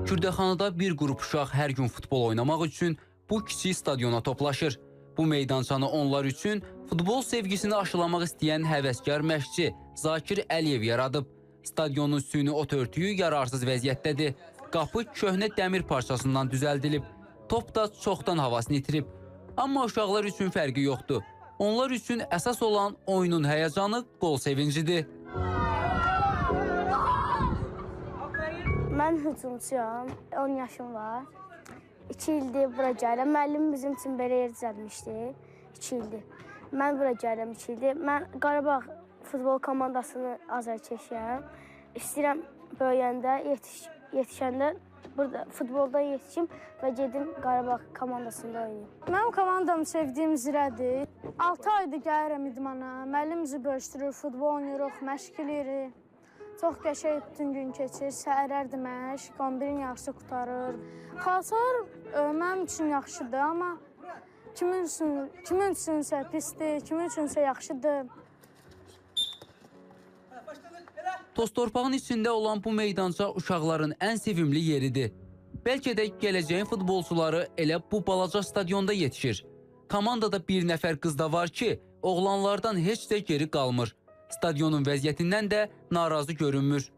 Kürdəxanada bir qrup uşaq hər gün futbol oynamaq üçün bu kiçik stadiona toplaşır. Bu meydançanı onlar üçün futbol sevgisini aşılamaq istəyən həvəskar məşqçi Zakir Əliyev yaradıb. Stadionun süni ot örtüyü yararsız vəziyyətdədir. Qapı köhnə dəmir parçasından düzəldilib. Top da çoxdan havasını itirib. Amma uşaqlar üçün fərqi yoxdur. Onlar üçün əsas olan oyunun həyəcanı, qol sevincidir. Mən hücumçuyam, 10 yaşım var. 2 ildir bura gəlirəm. Müəllim bizim üçün belə yer düzəltmişdi. 2 ildir. Mən bura gəlirəm 2 ildir. Mən Qarabağ futbol komandasını azərkeşiyəm. İstəyirəm böyüyəndə, yetişəndə burada futbolda yetişim və gedim Qarabağ komandasında oynayım. Mənim komandamı sevdiyim Zirədir. 6 aydır gəlirəm idmana. Müəllim bizi bölüşdürür, futbol oynayırıq, məşq eləyirik. Çox qəşəng bütün gün keçir. Səhərlərdir məşq, 11-in yarısı qurtarır. Xalçalar mənim üçün yaxşıdır, amma kimin üçünsə pisdir, kimin üçünsə yaxşıdır. Toz torpağın içində olan bu meydança uşaqların ən sevimli yeridir. Bəlkə də gələcəyin futbolçuları elə bu balaca stadionda yetişir. Komandada bir nəfər qız da var ki, oğlanlardan heç də geri qalmır. Stadionun vəziyyətindən də narazı görünmür.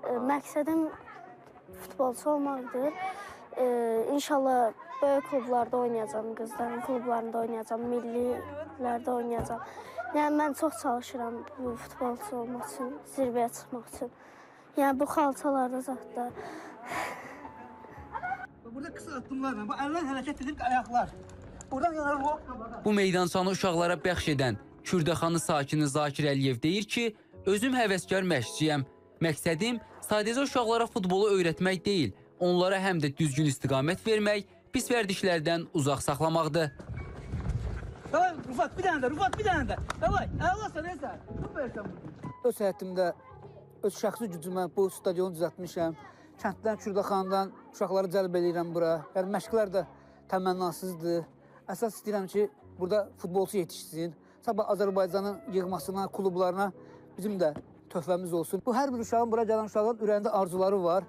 Məqsədim futbolçu olmaqdır. İnşallah böyük klublarda oynayacağam, qızların klublarında oynayacağam, millilərdə oynayacağam. Yəni mən çox çalışıram bu futbolçu olmaq üçün, zirvəyə çıxmaq üçün. Yəni bu xalçalarda zətdə. Burada qısa addımlarla, bu əllər hərəkət edir, ayaqlar. Buradan yana Bu meydançanı uşaqlara bəxş edən Kürdəxanı sakini Zakir Əliyev deyir ki, özüm həvəskar məşqçiyəm. Məqsədim sadəcə uşaqlara futbolu öyrətmək deyil, onlara həm də düzgün istiqamət vermək, pis vərdişlərdən uzaq saxlamaqdır. Davay Rufat, bir dənə də. Davay, əlasən, neysə. Bu versən bunu. Öz həyatımda, öz şəxsi gücümə bu stadionu düzəltmişəm. Kənddən, Kürdəxandan uşaqları cəlb edirəm bura. Yəni məşqlər də təmənnasızdır. Əsas istəyirəm ki, burada futbolçu yetişsin. Sabah Azərbaycanın yığmasına, klublarına bizim də töhfəmiz olsun. Bu hər bir uşağın, bura gələn uşağın ürəyində arzuları var.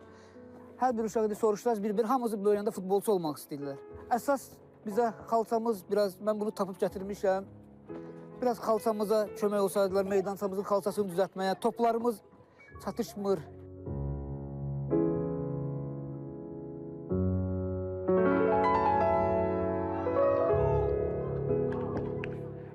Hər bir uşağı soruşlar bir-bir, hamısı böyüyəndə futbolçu olmaq istəyirlər. Əsas bizə xalçamız biraz, mən bunu tapıb gətirmişəm. Biraz xalçamıza kömək olsaydılar, meydançamızın xalçasını düzəltməyə. Toplarımız çatışmır.